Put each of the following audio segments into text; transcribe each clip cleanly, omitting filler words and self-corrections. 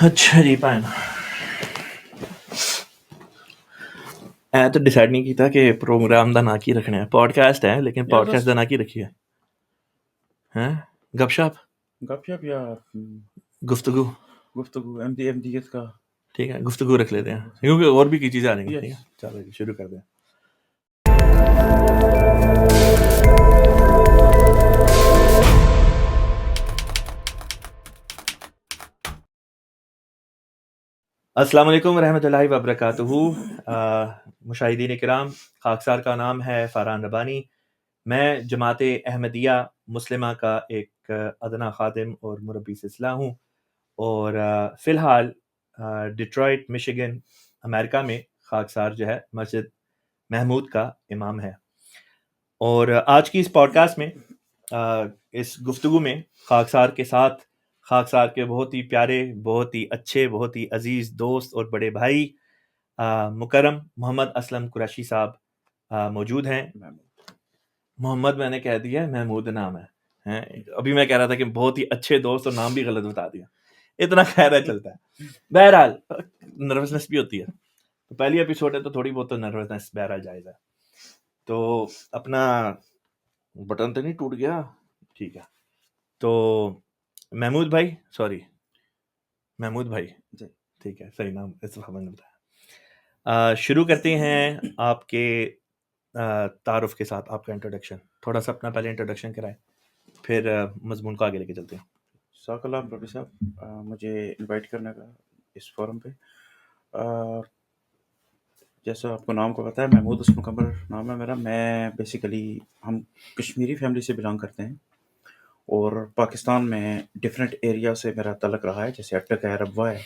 اچھا جی بھائن اے تو ڈیسائڈ نہیں کیتا کہ پروگرام دا نا کی رکھنا ہے. پوڈ کاسٹ ہے لیکن یا پوڈ بس کاسٹ دا نا کی رکھی ہے ہیں گپ شپ گپ شپ یا گفتگو. گفتگو احمدیت کا. ٹھیک ہے گفتگو رکھ لیتے ہیں کیونکہ اور بھی کی چیزیں آ رہی ہیں. ٹھیک یس ہے چلو جی شروع کر دیں. السلام علیکم ورحمۃ اللہ وبرکاتہ. مشاہدین کرام، خاکسار کا نام ہے فاران ربانی. میں جماعت احمدیہ مسلمہ کا ایک ادنا خادم اور مربی سلسلہ ہوں، اور فی الحال ڈیٹرائٹ مشیگن امریکہ میں خاکسار جو ہے مسجد محمود کا امام ہے. اور آج کی اس پوڈ کاسٹ میں اس گفتگو میں خاکسار کے ساتھ خاکسار کے بہت ہی پیارے، بہت ہی اچھے، بہت ہی عزیز دوست اور بڑے بھائی مکرم محمد اسلم قریشی صاحب موجود ہیں. محمد میں نے کہہ دیا ہے، محمود نام ہے. ابھی میں کہہ رہا تھا کہ بہت ہی اچھے دوست اور نام بھی غلط بتا دیا. اتنا خیر چلتا ہے. بہرحال نروسنس بھی ہوتی ہے، تو پہلی ایپیسوڈ ہے تو تھوڑی بہت تو نروسنس بہرحال جائز ہے. تو اپنا بٹن تو نہیں ٹوٹ گیا؟ ٹھیک ہے. تو محمود بھائی، سوری محمود بھائی، ٹھیک ہے صحیح نام اس وقت نے بتایا. شروع کرتے ہیں آپ کے تعارف کے ساتھ. آپ کا انٹروڈکشن تھوڑا سا اپنا پہلے انٹروڈکشن کرائیں، پھر مضمون کو آگے لے کے چلتے ہیں. جزاک اللہ پروفیسر صاحب مجھے انوائٹ کرنے کا اس فورم پہ. جیسا آپ کو نام کو پتہ ہے، محمود اسم قمر نام ہے میرا. میں بیسیکلی ہم کشمیری فیملی سے بلانگ کرتے ہیں، اور پاکستان میں ڈفرینٹ ایریا سے میرا تعلق رہا ہے، جیسے اٹک ہے، ربوہ ہے،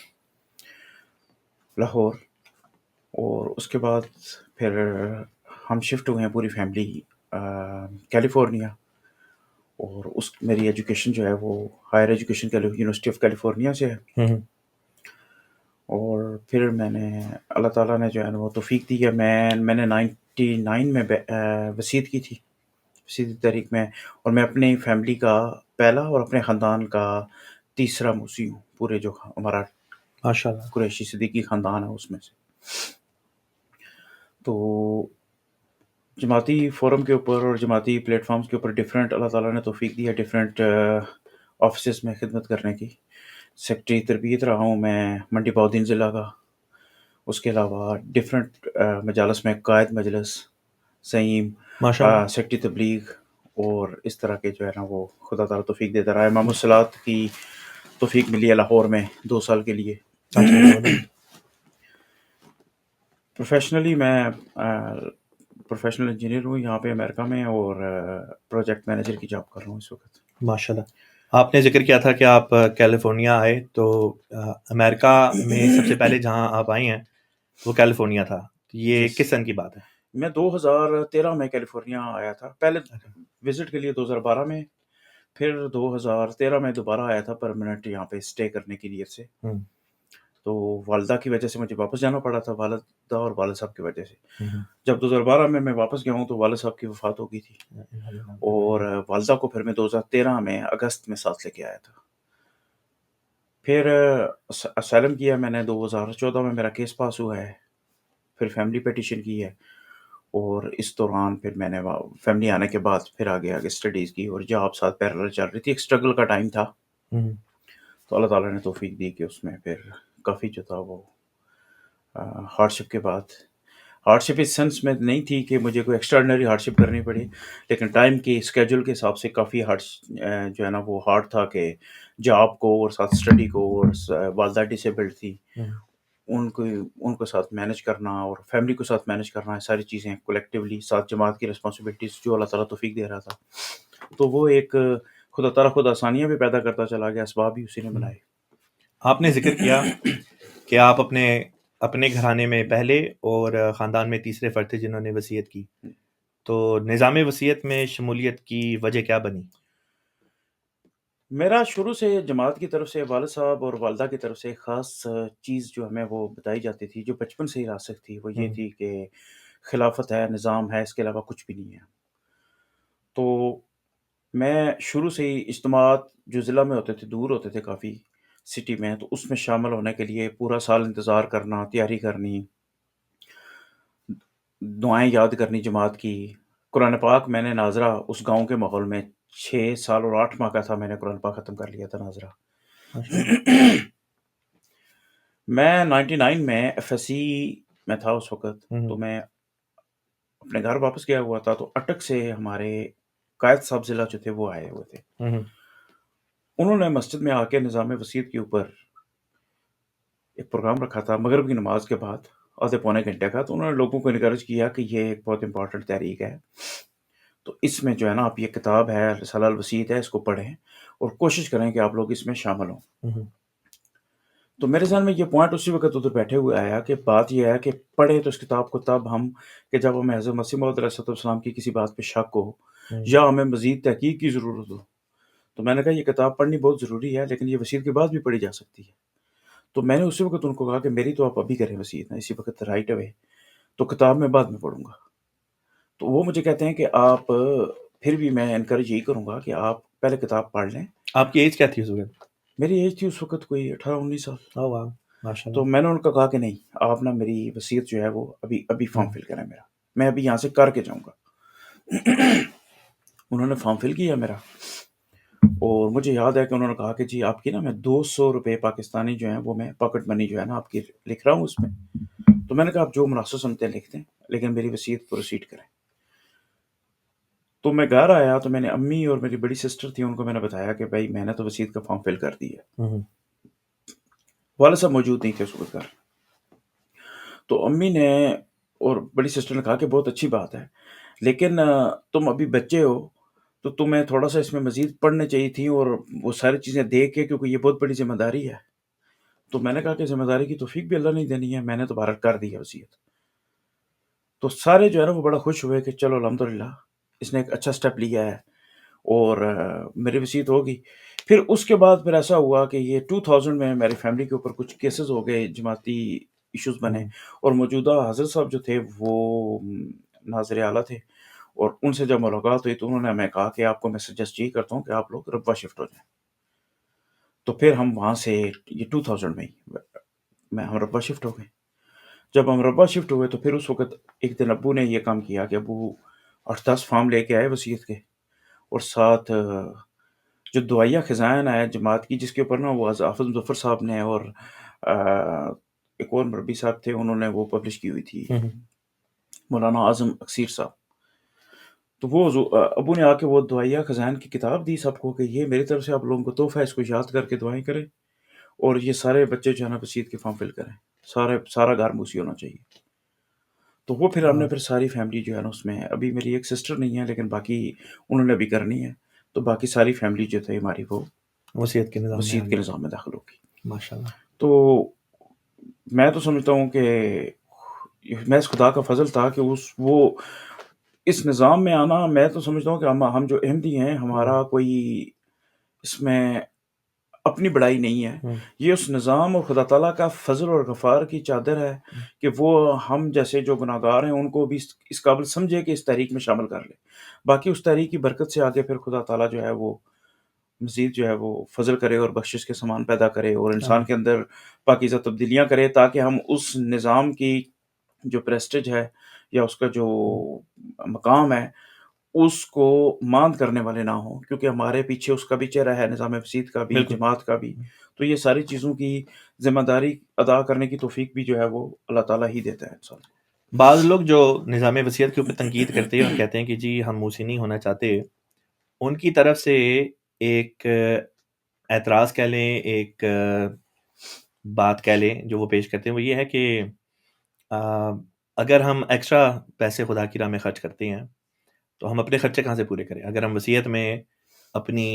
لاہور. اور اس کے بعد پھر ہم شفٹ ہوئے ہیں پوری فیملی کیلیفورنیا. اور میری ایجوکیشن جو ہے وہ ہائر ایجوکیشن کے لیے یونیورسٹی آف کیلیفورنیا سے ہے. اور پھر میں نے اللہ تعالیٰ نے جو ہے وہ توفیق دی ہے. میں نے 99 میں وصیت کی تھی، وصیت تاریخ میں. اور میں اپنی فیملی کا پہلا اور اپنے خاندان کا تیسرا موسی ہوں، پورے جو ہمارا ماشاء اللہ. قریشی صدیقی خاندان ہے اس میں سے. تو جماعتی فورم کے اوپر اور جماعتی پلیٹ فارمز کے اوپر ڈفرینٹ اللہ تعالیٰ نے توفیق دی ہے ڈفرینٹ آفیسز میں خدمت کرنے کی. سیکٹری تربیت رہا ہوں میں منڈی بہودین ضلع کا. اس کے علاوہ ڈفرینٹ مجالس میں قائد مجلس، سعیم، ماشاء اللہ. سیکٹری تبلیغ، اور اس طرح کے جو ہے نا وہ خدا تعالیٰ توفیق دیتا رہا ہے. امام الصلاۃ کی توفیق ملی ہے لاہور میں 2 سال کے لیے. پروفیشنلی میں پروفیشنل انجینئر ہوں یہاں پہ امریکہ میں، اور پروجیکٹ مینیجر کی جاب کر رہا ہوں اس وقت. ماشاء اللہ. آپ نے ذکر کیا تھا کہ آپ کیلیفورنیا آئے، تو امریکہ میں سب سے پہلے جہاں آپ آئی ہیں وہ کیلیفورنیا تھا. یہ کس سن کی بات ہے؟ میں 2013 میں کیلیفورنیا آیا تھا. پہلے وزٹ کے لیے 2012 میں، پھر 2013 میں دوبارہ آیا تھا پرماننٹ یہاں پہ اسٹے کرنے کی نیت سے. تو والدہ کی وجہ سے مجھے واپس جانا پڑا تھا، والدہ اور والد صاحب کی وجہ سے. جب 2012 میں واپس گیا ہوں تو والد صاحب کی وفات ہو گئی تھی، اور والدہ کو پھر میں 2013 میں اگست میں ساتھ لے کے آیا تھا. پھر اسائلم کیا میں نے 2014 میں، میرا کیس پاس ہوا ہے. پھر فیملی پیٹیشن کی ہے، اور اس دوران پھر میں نے فیملی آنے کے بعد پھر آگے اسٹڈیز کی، اور جاب ساتھ پیرلل چل رہی تھی. ایک اسٹرگل کا ٹائم تھا، تو اللہ تعالیٰ نے توفیق دی کہ اس میں پھر کافی جو تھا وہ ہارڈ شپ کے بعد، ہارڈ شپ اس سینس میں نہیں تھی کہ مجھے کوئی ایکسٹراڈنری ہارڈ شپ کرنی پڑی، لیکن ٹائم کی اسکیجول کے حساب سے کافی ہارڈ جو ہے نا وہ ہارڈ تھا کہ جاب کو اور ساتھ اسٹڈی کو، اور والدہ ڈسیبلڈ تھی، ان کو ساتھ مینیج کرنا اور فیملی کو ساتھ مینیج کرنا، ساری چیزیں کولیکٹیولی ساتھ جماعت کی رسپانسبلٹیز جو اللہ تعالیٰ توفیق دے رہا تھا. تو وہ ایک خدا تعالیٰ خود آسانیاں بھی پیدا کرتا چلا گیا، اسباب بھی اسی نے بنائے. آپ نے ذکر کیا کہ آپ اپنے گھرانے میں پہلے اور خاندان میں تیسرے فرد تھے جنہوں نے وصیت کی. تو نظام وصیت میں شمولیت کی وجہ کیا بنی؟ میرا شروع سے جماعت کی طرف سے، والد صاحب اور والدہ کی طرف سے ایک خاص چیز جو ہمیں وہ بتائی جاتی تھی، جو بچپن سے ہی راسخ تھی، وہ یہ تھی کہ خلافت ہے، نظام ہے، اس کے علاوہ کچھ بھی نہیں ہے. تو میں شروع سے ہی اجتماعات جو ضلع میں ہوتے تھے دور ہوتے تھے کافی، سٹی میں، تو اس میں شامل ہونے کے لیے پورا سال انتظار کرنا، تیاری کرنی، دعائیں یاد کرنی جماعت کی، قرآن پاک میں نے ناظرہ اس گاؤں کے ماحول میں 6 سال اور 8 ماہ کا تھا، میں نے قرآن پاک ختم کر لیا تھا ناظرہ۔ ماشاء اللہ۔ میں 99 میں ایف ایس سی میں تھا اس وقت، تو میں اپنے گھر واپس گیا ہوا تھا، تو اٹک سے ہمارے قائد صاحب ضلع جو تھے وہ آئے ہوئے تھے۔ انہوں نے مسجد میں آ کے نظام وسیط کے اوپر ایک پروگرام رکھا تھا مغرب کی نماز کے بعد آدھے پونے گھنٹے کا، تو انہوں نے لوگوں کو انکریج کیا کہ یہ ایک بہت امپورٹنٹ تحریک ہے، تو اس میں جو ہے نا آپ، یہ کتاب ہے رسالہ الوسیط ہے، اس کو پڑھیں اور کوشش کریں کہ آپ لوگ اس میں شامل ہوں۔ تو میرے ذہن میں یہ پوائنٹ اسی وقت ادھر بیٹھے ہوئے آیا کہ بات یہ ہے کہ پڑھیں تو اس کتاب کو تب ہم، کہ جب ہمیں حضرت مسیح موعود علیہ السلام کی کسی بات پہ شک ہو یا ہمیں مزید تحقیق کی ضرورت ہو۔ تو میں نے کہا یہ کتاب پڑھنی بہت ضروری ہے، لیکن یہ وسیط کے بعد بھی پڑھی جا سکتی ہے۔ تو میں نے اسی وقت ان کو کہا کہ میری تو آپ ابھی کریں وسیط، اسی وقت رائٹ اوے، تو کتاب میں بعد میں پڑھوں گا۔ تو وہ مجھے کہتے ہیں کہ آپ، پھر بھی میں انکریج یہی کروں گا کہ آپ پہلے کتاب پڑھ لیں۔ آپ کی ایج کیا تھی اس وقت؟ میری ایج تھی اس وقت کوئی 18-19 سال۔ واہ، ماشاء تو اللہ۔ میں نے ان کو کہا کہ نہیں، آپ نا میری وصیت جو ہے وہ ابھی فارم فل کریں میرا، میں ابھی یہاں سے کر کے جاؤں گا۔ انہوں نے فارم فل کیا میرا، اور مجھے یاد ہے کہ انہوں نے کہا کہ جی آپ کی نا میں 200 روپے پاکستانی جو ہیں وہ میں پاکٹ منی جو ہے نا آپ کی لکھ رہا ہوں اس میں۔ تو میں نے کہا آپ جو مناسب سمجھتے ہیں لکھ دیں، لیکن میری وصیت پروسیڈ کریں۔ تو میں گھر آیا تو میں نے امی اور میری بڑی سسٹر تھی ان کو میں نے بتایا کہ بھائی میں نے تو وصیت کا فارم فل کر دی ہے۔ والد صاحب موجود نہیں تھے اس وقت گھر۔ تو امی نے اور بڑی سسٹر نے کہا کہ بہت اچھی بات ہے، لیکن تم ابھی بچے ہو تو تمہیں تھوڑا سا اس میں مزید پڑھنے چاہیے تھی، اور وہ ساری چیزیں دیکھ کے، کیونکہ یہ بہت بڑی ذمہ داری ہے۔ تو میں نے کہا کہ ذمہ داری کی توفیق بھی اللہ نے دینی ہے، میں نے تو بھارت کر دی ہے وصیت۔ تو سارے جو ہے نا وہ بڑا خوش ہوئے کہ چلو الحمدللہ اس نے ایک اچھا سٹیپ لیا ہے، اور میری وصیت ہوگی۔ پھر اس کے بعد پھر ایسا ہوا کہ یہ 2000 میں میری فیملی کے اوپر کچھ کیسز ہو گئے، جماعتی ایشوز بنے، اور موجودہ حضرت صاحب جو تھے وہ ناظر اعلیٰ تھے، اور ان سے جب ملاقات ہوئی تو انہوں نے ہمیں کہا کہ آپ کو میں سجیسٹ یہ کرتا ہوں کہ آپ لوگ ربوہ شفٹ ہو جائیں۔ تو پھر ہم وہاں سے، یہ 2000 میں ہی ہم ربوہ شفٹ ہو گئے۔ جب ہم ربوہ شفٹ ہوئے تو پھر اس وقت ایک دن ابو نے یہ کام کیا کہ ابو 8-10 فارم لے کے آئے وصیت کے، اور ساتھ جو دعائیہ خزائن ہے جماعت کی، جس کے اوپر نا وہ حافظ مظفر صاحب نے اور ایک اور مربی صاحب تھے انہوں نے وہ پبلش کی ہوئی تھی، مولانا اعظم اکثیر صاحب۔ تو وہ ابو نے آ کے وہ دعائیہ خزائن کی کتاب دی سب کو کہ یہ میری طرف سے آپ لوگوں کو تحفہ ہے، اس کو یاد کر کے دعائیں کریں، اور یہ سارے بچے جو ہے نا وصیت کے فارم فل کریں، سارا گھر موسی ہونا چاہیے۔ تو وہ پھر ہم نے پھر ساری فیملی جو ہے نا اس میں، ابھی میری ایک سسٹر نہیں ہے لیکن باقی انہوں نے ابھی کرنی ہے، تو باقی ساری فیملی جو تھے ہماری وہ وصیت کے نظام میں وصیت کے نظام میں داخل ہوگی۔ ماشاء اللہ۔ تو میں تو سمجھتا ہوں کہ میں اس خدا کا فضل تھا کہ وہ اس نظام میں آنا، میں تو سمجھتا ہوں کہ ہم جو احمدی ہیں ہمارا کوئی اس میں اپنی بڑائی نہیں ہے، یہ اس نظام اور خدا تعالیٰ کا فضل اور غفار کی چادر ہے کہ وہ ہم جیسے جو گناہ گار ہیں ان کو بھی اس قابل سمجھے کہ اس تحریک میں شامل کر لے۔ باقی اس تحریک کی برکت سے آگے پھر خدا تعالیٰ جو ہے وہ مزید جو ہے وہ فضل کرے اور بخشش کے سامان پیدا کرے، اور انسان کے اندر پاکیزہ تبدیلیاں کرے، تاکہ ہم اس نظام کی جو پریسٹیج ہے یا اس کا جو مقام ہے اس کو ماند کرنے والے نہ ہوں، کیونکہ ہمارے پیچھے اس کا بھی چہرہ ہے، نظام وسیط کا بھی، بالکل۔ جماعت کا بھی۔ تو یہ ساری چیزوں کی ذمہ داری ادا کرنے کی توفیق بھی جو ہے وہ اللہ تعالیٰ ہی دیتا ہے انسان کو۔ بعض لوگ جو نظام وصیت کے اوپر تنقید کرتے ہیں اور کہتے ہیں کہ جی ہم موسی نہیں ہونا چاہتے، ان کی طرف سے ایک اعتراض کہہ لیں، ایک بات کہہ لیں جو وہ پیش کرتے ہیں، وہ یہ ہے کہ اگر ہم ایکسٹرا پیسے خدا کی راہ میں خرچ کرتے ہیں تو ہم اپنے خرچے کہاں سے پورے کریں؟ اگر ہم وصیت میں اپنی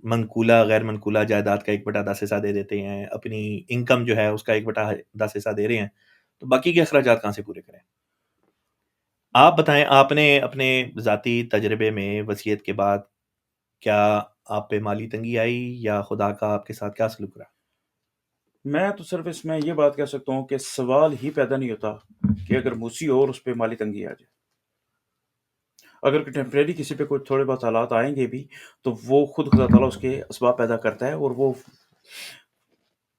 منقولہ غیر منقولہ جائیداد کا 1/10 حصہ دے دیتے ہیں، اپنی انکم جو ہے اس کا 1/10 حصہ دے رہے ہیں، تو باقی کے اخراجات کہاں سے پورے کریں؟ آپ بتائیں، آپ نے اپنے ذاتی تجربے میں وصیت کے بعد کیا آپ پہ مالی تنگی آئی، یا خدا کا آپ کے ساتھ کیا سلوک رہا؟ میں تو صرف اس میں یہ بات کہہ سکتا ہوں کہ سوال ہی پیدا نہیں ہوتا کہ اگر موسی ہو اور اس پہ مالی تنگی آ جائے۔ اگر ٹیمپریری کسی پہ کوئی تھوڑے بہت حالات آئیں گے بھی تو وہ خود خدا تعالیٰ اس کے اسباب پیدا کرتا ہے، اور وہ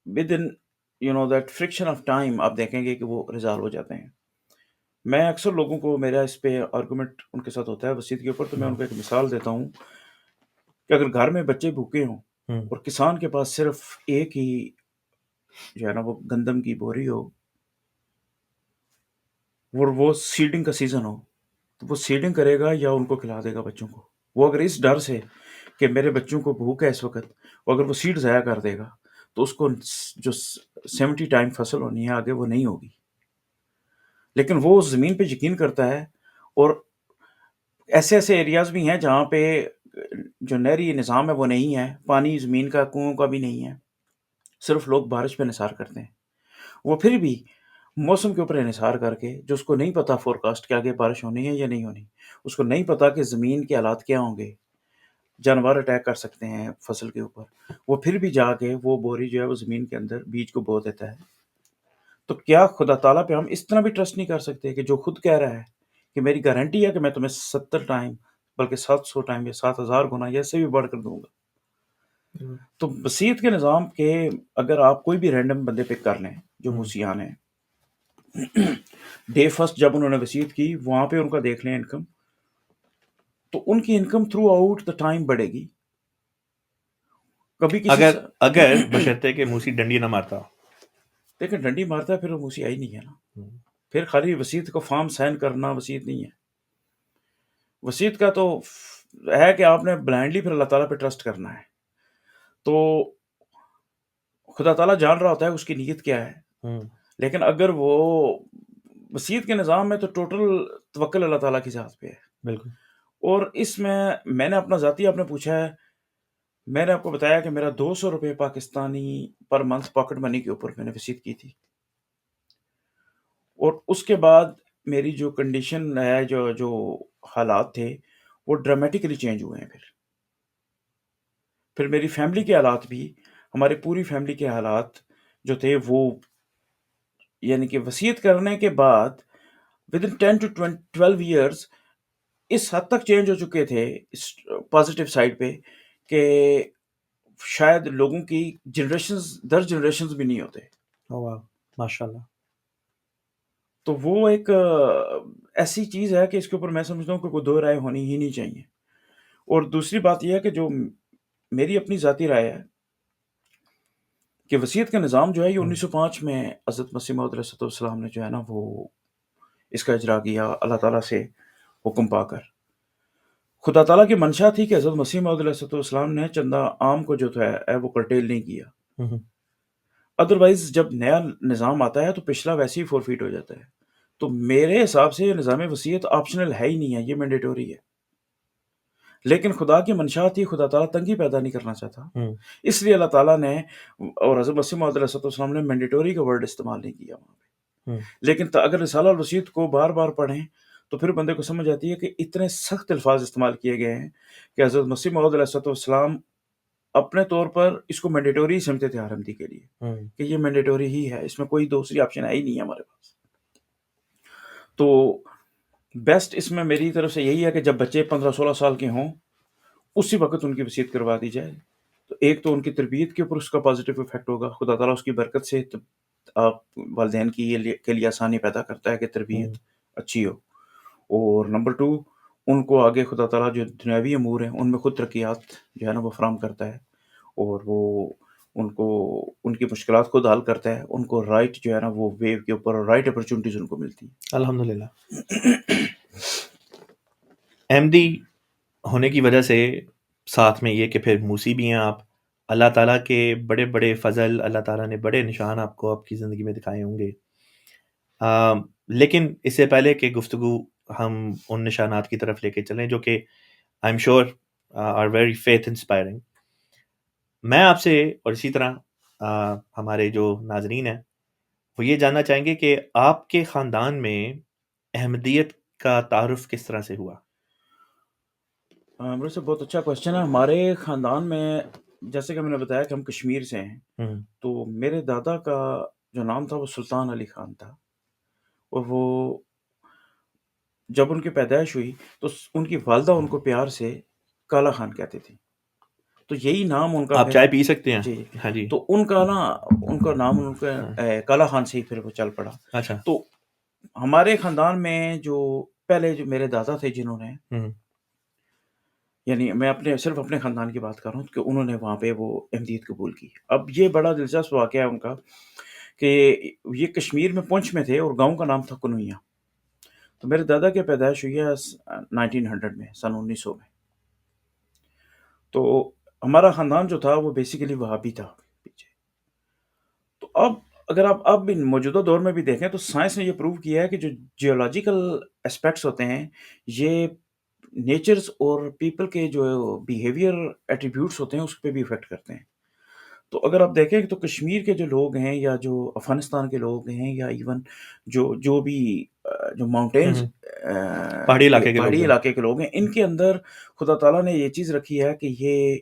within that fraction of time آپ دیکھیں گے کہ وہ ریزالو ہو جاتے ہیں. میں اکثر لوگوں کو میرا اس پہ آرگومنٹ ان کے ساتھ ہوتا ہے وسیعت کے اوپر، تو میں ان کو ایک مثال دیتا ہوں کہ اگر گھر میں بچے بھوکے ہوں اور کسان کے پاس صرف ایک ہی جو ہے نا وہ گندم کی بوری ہو اور وہ سیڈنگ کا سیزن ہو، تو وہ سیڈنگ کرے گا یا ان کو کھلا دے گا بچوں کو؟ وہ اگر اس ڈر سے کہ میرے بچوں کو بھوک ہے اس وقت، وہ اگر وہ سیڈ ضائع کر دے گا تو اس کو جو 70 ٹائم فصل ہونی ہے آگے وہ نہیں ہوگی. لیکن وہ اس زمین پہ یقین کرتا ہے. اور ایسے ایسے ایریاز بھی ہیں جہاں پہ جو نہری نظام ہے وہ نہیں ہے، پانی زمین کا کنووں کا بھی نہیں ہے، صرف لوگ بارش پہ انحصار کرتے ہیں. وہ پھر بھی موسم کے اوپر انحصار کر کے، جو اس کو نہیں پتا فور کاسٹ کہ آگے بارش ہونی ہے یا نہیں ہونی، اس کو نہیں پتا کہ زمین کے حالات کیا ہوں گے، جانور اٹیک کر سکتے ہیں فصل کے اوپر، وہ پھر بھی جا کے وہ بوری جو ہے وہ زمین کے اندر بیج کو بو دیتا ہے. تو کیا خدا تعالیٰ پہ ہم اس طرح بھی ٹرسٹ نہیں کر سکتے کہ جو خود کہہ رہا ہے کہ میری گارنٹی ہے کہ میں تمہیں 70 ٹائم بلکہ 700 ٹائم یا 7,000 گنا یا سے بھی بڑھ کر دوں گا. تو وسیعت کے نظام کے اگر آپ کوئی بھی رینڈم بندے پک کر لیں جو موسیان ہیں، ڈے فرسٹ جب انہوں نے وسیعت کی وہاں پہ ان کا دیکھ لیں انکم، تو ان کی income through out the time بڑھے گی. کبھی کسی اگر بشرطے کہ موسی ڈنڈی نہ مارتا. لیکن ڈنڈی مارتا ہے پھر وہ موسی آئی نہیں ہے نا. پھر خالی وسیعت کو فارم سائن کرنا وسیعت نہیں ہے. وسیعت کا تو ہے کہ آپ نے بلائنڈلی پھر اللہ تعالیٰ پہ ٹرسٹ کرنا ہے. تو خدا تعالیٰ جان رہا ہوتا ہے اس کی نیت کیا ہے. لیکن اگر وہ وسیعت کے نظام میں تو ٹوٹل توکل اللہ تعالیٰ کی ذات پہ ہے. بالکل. اور اس میں نے اپنا ذاتی آپ نے پوچھا ہے، میں نے آپ کو بتایا کہ میرا 200 روپے Pakistani per month pocket money کے اوپر میں نے وسیعت کی تھی. اور اس کے بعد میری جو کنڈیشن ہے، جو حالات تھے وہ ڈرامیٹکلی چینج ہوئے ہیں. پھر میری فیملی کے حالات بھی، ہماری پوری فیملی کے حالات جو تھے وہ یعنی کہ وسیعت کرنے کے بعد ود ان 10 to 12 ایئرس اس حد تک چینج ہو چکے تھے اس پازیٹیو سائڈ پہ کہ شاید لوگوں کی جنریشنز در جنریشنز بھی نہیں ہوتے. ماشاء اللہ. تو وہ ایک ایسی چیز ہے کہ اس کے اوپر میں سمجھتا ہوں کہ کوئی دو رائے ہونی ہی نہیں چاہیے. اور دوسری بات یہ ہے کہ جو میری اپنی ذاتی رائے ہے کہ وسیعت کا نظام جو ہے یہ 1905 میں حضرت مسیح موعود علیہ السلام نے جو ہے نا وہ اس کا اجرا کیا اللہ تعالیٰ سے حکم پا کر. خدا تعالیٰ کی منشا تھی کہ حضرت مسیح موعود علیہ السلام نے چندہ عام کو جو ہے وہ کرٹیل نہیں کیا. ادروائز جب نیا نظام آتا ہے تو پچھلا ویسے ہی فورفیٹ ہو جاتا ہے. تو میرے حساب سے نظام وسیعت آپشنل ہے ہی نہیں ہے، یہ مینڈیٹوری ہے. لیکن خدا کی منشا تھی، خدا تعالیٰ تنگی پیدا نہیں کرنا چاہتا، اس لیے اللہ تعالیٰ نے اور حضرت مسیح موعود علیہ السلام نے مینڈیٹوری کا ورڈ استعمال نہیں کیا وہاں پہ. لیکن اگر رسالہ الوسیط کو بار بار پڑھیں تو پھر بندے کو سمجھ آتی ہے کہ اتنے سخت الفاظ استعمال کیے گئے ہیں کہ حضرت مسیح موعود علیہ السلام اپنے طور پر اس کو مینڈیٹوری سمجھتے تھے آرمدی کے لیے کہ یہ مینڈیٹوری ہی ہے، اس میں کوئی دوسری آپشن ہے ہی نہیں ہے ہمارے پاس. تو بیسٹ اس میں میری طرف سے یہی ہے کہ جب بچے 15-16 سال کے ہوں اسی وقت ان کی وصیت کروا دی جائے. تو ایک تو ان کی تربیت کے اوپر اس کا پازیٹیو افیکٹ ہوگا، خدا تعالیٰ اس کی برکت سے آپ والدین کے لیے آسانی پیدا کرتا ہے کہ تربیت اچھی ہو. اور نمبر 2 ان کو آگے خدا تعالیٰ جو دنیاوی امور ہیں ان میں خود ترقیات جو ہے نا وہ فراہم کرتا ہے، اور وہ ان کی مشکلات خود حل کرتا ہے. ان کو رائٹ جو ہے نا وہ ویو کے اوپر رائٹ اپرچونٹیز ان کو ملتی ہیں. الحمدللہ. احمدی ہونے کی وجہ سے ساتھ میں یہ کہ پھر موسی بھی ہیں آپ، اللہ تعالیٰ کے بڑے بڑے فضل، اللہ تعالیٰ نے بڑے نشان آپ کو آپ کی زندگی میں دکھائے ہوں گے. لیکن اس سے پہلے کہ گفتگو ہم ان نشانات کی طرف لے کے چلیں جو کہ I am sure are very faith inspiring, میں آپ سے اور اسی طرح ہمارے جو ناظرین ہیں وہ یہ جاننا چاہیں گے کہ آپ کے خاندان میں احمدیت کا تعارف کس طرح سے ہوا؟ میرے سے بہت اچھا کوشچن ہے. ہمارے خاندان میں جیسے کہ میں نے بتایا کہ ہم کشمیر سے ہیں، تو میرے دادا کا جو نام تھا وہ سلطان علی خان تھا. اور وہ جب ان کی پیدائش ہوئی تو ان کی والدہ ان کو پیار سے کالا خان کہتے تھے. تو یہی نام ان کا آپ پھر چائے پی سکتے ہیں؟ جی ہاں جی. تو ان کا نام ان کا کالا خان سے ہی پھر وہ چل پڑا. اچھا. تو ہمارے خاندان میں جو پہلے جو میرے دادا تھے جنہوں نے یعنی میں صرف اپنے خاندان کی بات کر رہا ہوں کہ انہوں نے وہاں پہ وہ احمدیت قبول کی. اب یہ بڑا دلچسپ واقعہ ہے ان کا کہ یہ کشمیر میں پونچھ میں تھے اور گاؤں کا نام تھا کنوئیاں. تو میرے دادا کی پیدائش ہوئی ہے 1900 میں، سن 1900 میں. تو ہمارا خاندان جو تھا وہ بیسیکلی وہابی تھا پیچھے. تو اب اگر آپ اب بھی موجودہ دور میں بھی دیکھیں تو سائنس نے یہ پروو کیا ہے کہ جو جیولوجیکل اسپیکٹس ہوتے ہیں یہ نیچرز اور پیپل کے جو بیہیویئر ایٹریبیوٹس ہوتے ہیں اس پہ بھی افیکٹ کرتے ہیں. تو اگر آپ دیکھیں تو کشمیر کے جو لوگ ہیں یا جو افغانستان کے لوگ ہیں یا ایون جو بھی جو ماؤنٹینز پہاڑی علاقے کے لوگ پہاڑی ہیں. علاقے کے لوگ ہیں ان کے اندر خدا تعالیٰ نے یہ چیز رکھی ہے کہ یہ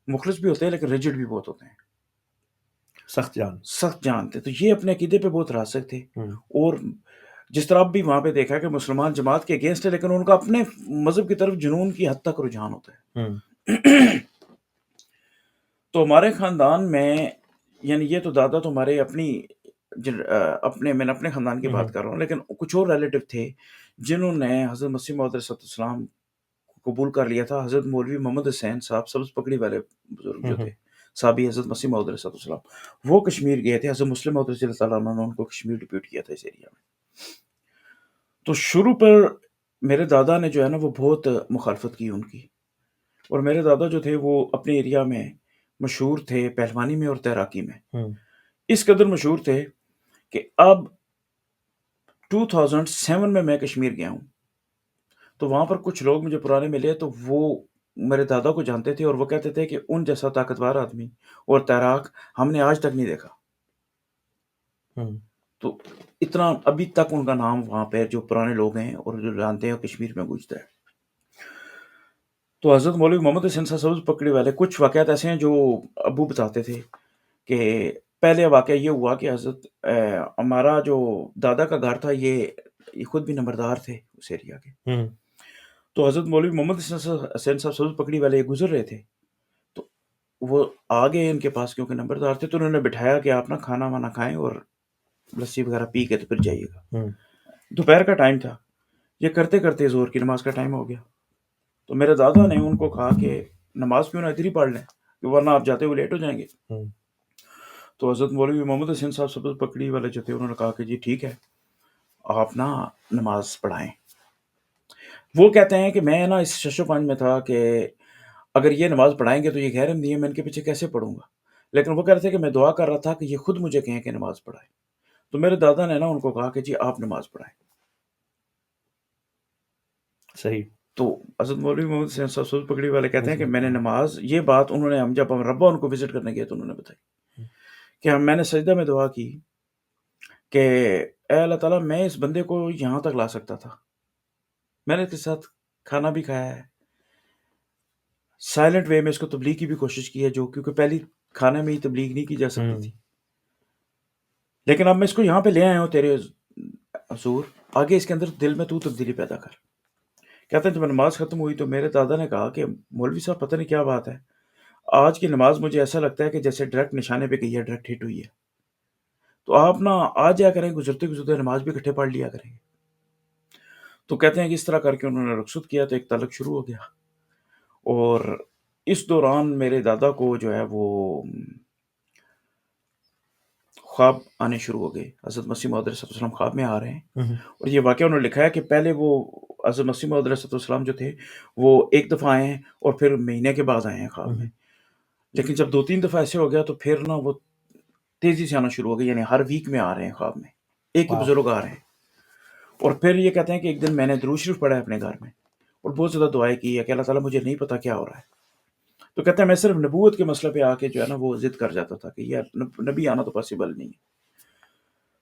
مخلص بھی ہوتے ہیں لیکن ریجڈ بھی بہت ہوتے ہیں، سخت جان تھے. تو یہ اپنے عقیدے پہ بہت راسخ تھے. اور جس طرح اب بھی وہاں پہ دیکھا کہ مسلمان جماعت کے اگینسٹ ہے لیکن ان کا اپنے مذہب کی طرف جنون کی حد تک رجحان ہوتا ہے. تو ہمارے خاندان میں یعنی یہ تو دادا تو ہمارے میں اپنے خاندان کی بات کر رہا ہوں، لیکن کچھ اور ریلیٹو تھے جنہوں نے حضرت مسیح موعود علیہ السلام کو قبول کر لیا تھا. حضرت مولوی محمد حسین صاحب سبز پگڑی والے بزرگ جو تھے صحابی حضرت مسیح موعود علیہ السلام، وہ کشمیر گئے تھے. حضرت مسلم موعود رضی اللہ تعالیٰ عنہ نے ان کو کشمیر ڈپیوٹ کیا تھا اس ایریا میں. تو شروع پر میرے دادا نے جو ہے نا وہ بہت مخالفت کی ان کی. اور میرے دادا جو تھے وہ اپنے ایریا میں مشہور تھے پہلوانی میں اور تیراکی میں. اس قدر مشہور تھے کہ اب 2007 میں کشمیر گیا ہوں تو وہاں پر کچھ لوگ مجھے پرانے ملے تو وہ میرے دادا کو جانتے تھے اور وہ کہتے تھے کہ ان جیسا طاقتور آدمی اور تیراک ہم نے آج تک نہیں دیکھا. تو اتنا ابھی تک ان کا نام وہاں پہ جو پرانے لوگ ہیں اور جو جانتے ہیں کشمیر میں گونجتا ہے. تو حضرت مولوی محمد حسین صاحب سبز پکڑی والے کچھ واقعات ایسے ہیں جو ابو بتاتے تھے کہ پہلے واقعہ یہ ہوا کہ حضرت ہمارا جو دادا کا گھر تھا یہ خود بھی نمبردار تھے اس ایریا کے. تو حضرت مولوی محمد حسین صاحب سبز پکڑی والے گزر رہے تھے تو وہ آگے ان کے پاس کیونکہ نمبردار تھے تو انہوں نے بٹھایا کہ آپ نا کھانا وانا کھائیں اور لسی وغیرہ پی کے تو پھر جائیے گا. دوپہر کا ٹائم تھا. یہ کرتے کرتے زور کی نماز کا ٹائم ہو گیا. تو میرے دادا نے ان کو کہا کہ نماز کیوں نہ ادھر ہی پڑھ لیں کہ ورنہ آپ جاتے ہوئے لیٹ ہو جائیں گے. تو حضرت مولوی محمد حسین صاحب سبز پکڑی والے جو تھے انہوں نے کہا کہ جی ٹھیک ہے آپ نا نماز پڑھائیں. وہ کہتے ہیں کہ میں نا اس شش و پنج میں تھا کہ اگر یہ نماز پڑھائیں گے تو یہ غیر احمدی ہے میں ان کے پیچھے کیسے پڑھوں گا. لیکن وہ کہہ رہے تھے کہ میں دعا کر رہا تھا کہ یہ خود مجھے کہیں کہ نماز پڑھائیں. تو میرے دادا نے نا ان کو کہا کہ جی آپ نماز پڑھائیں. صحیح. تو حضرت مولوی محمد حسین صاحب سبز پگڑی والے کہتے ہیں کہ میں نے نماز یہ بات انہوں نے ہم جب ربا ان کو وزٹ کرنے گئے تو انہوں نے بتائی کہ میں نے سجدہ میں دعا کی کہ اے اللہ تعالیٰ میں اس بندے کو یہاں تک لا سکتا تھا. میں نے اس کے ساتھ کھانا بھی کھایا ہے سائلنٹ وے میں اس کو تبلیغ کی بھی کوشش کی ہے جو کیونکہ پہلی کھانے میں ہی تبلیغ نہیں کی جا سکتی تھی. لیکن اب میں اس کو یہاں پہ لے آیا ہوں تیرے حضور آگے اس کے اندر دل میں تو تبدیلی پیدا کر. کہتے ہیں جب نماز ختم ہوئی تو میرے دادا نے کہا کہ مولوی صاحب پتہ نہیں کیا بات ہے آج کی نماز مجھے ایسا لگتا ہے کہ جیسے ڈائریکٹ نشانے پہ گئی ہے ڈائریکٹ ہٹ ہوئی ہے. تو آپ نا آ جایا کریں گزرتے گزرتے نماز بھی اکٹھے پڑھ لیا کریں گے. تو کہتے ہیں کہ اس طرح کر کے انہوں نے رخصت کیا تو ایک تعلق شروع ہو گیا. اور اس دوران میرے دادا کو جو ہے وہ خواب آنے شروع ہو گئے. حضرت مسیح موعود علیہ السلام خواب میں آ رہے ہیں اور یہ واقعہ انہوں نے لکھا ہے کہ پہلے وہ حضرت مسیح موعود علیہ السلام جو تھے وہ ایک دفعہ آئے ہیں اور پھر مہینے کے بعد آئے ہیں خواب میں. لیکن جب 2-3 دفعہ ایسے ہو گیا تو پھر نا وہ تیزی سے آنا شروع ہو گیا یعنی ہر ویک میں آ رہے ہیں خواب میں ایک ہی بزرگ آ رہے ہیں. اور پھر یہ کہتے ہیں کہ ایک دن میں نے درود شریف پڑھا ہے اپنے گھر میں اور بہت زیادہ دعائیں کی ہے کہ اللہ تعالیٰ مجھے نہیں پتا کیا ہو رہا ہے. تو کہتے ہیں میں صرف نبوت کے مسئلے پہ آ کے جو ہے نا وہ ضد کر جاتا تھا کہ یار نبی آنا تو پاسبل نہیں ہے.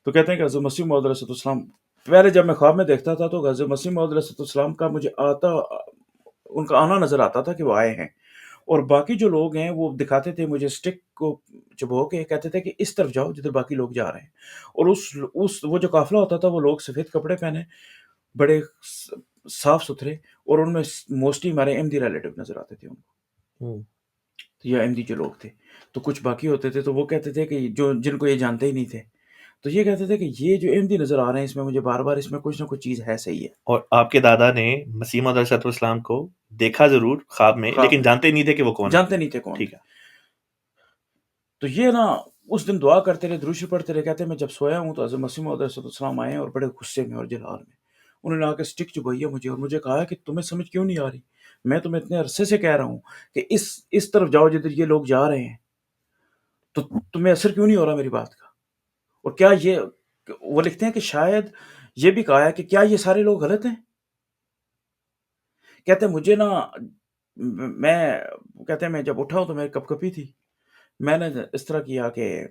تو کہتے ہیں کہ حضرت مسیح موعود علیہ السلام پہلے جب میں خواب میں دیکھتا تھا تو حضرت مسیح موعود علیہ السلام کا مجھے ان کا آنا نظر آتا تھا کہ وہ آئے ہیں. اور باقی جو لوگ ہیں وہ دکھاتے تھے مجھے سٹک کو چبو کے کہتے تھے کہ اس طرف جاؤ جدھر باقی لوگ جا رہے ہیں. اور وہ جو قافلہ ہوتا تھا وہ لوگ سفید کپڑے پہنے بڑے صاف ستھرے اور ان میں موسٹلی ہمارے احمدی ریلیٹو نظر آتے تھے ان کو. یا احمدی جو لوگ تھے، تو کچھ باقی ہوتے تھے تو وہ کہتے تھے کہ جو جن کو یہ جانتے ہی نہیں تھے، تو یہ کہتے تھے کہ یہ جو احمدی نظر آ رہے ہیں اس میں مجھے بار بار اس میں کچھ نہ کچھ چیز ہے صحیح ہے. اور آپ کے دادا نے مسیح موعود علیہ السلام کو دیکھا ضرور خواب میں، لیکن جانتے نہیں تھے کہ وہ کون، جانتے نہیں تھے کون. ٹھیک ہے. تو یہ نا اس دن دعا کرتے رہے، درود شریف پڑھتے رہے. کہتے ہیں میں جب سویا ہوں تو حضرت مسیح موعود علیہ السلام آئے اور بڑے غصے میں اور جلال میں انہوں نے آ کے اسٹک چبھائی ہے مجھے اور مجھے کہا کہ تمہیں سمجھ کیوں نہیں آ رہی، میں تمہیں اتنے عرصے سے کہہ رہا ہوں کہ اس طرف جاؤ جدھر یہ لوگ جا رہے ہیں، تو تمہیں اثر کیوں نہیں ہو رہا میری بات کا. اور کیا یہ وہ لکھتے ہیں کہ شاید یہ بھی کہا ہے کہ کیا یہ سارے لوگ غلط ہیں. کہتے ہیں مجھے نا میں جب اٹھا ہوں تو میری کپ کپی تھی. میں نے اس طرح کیا کہ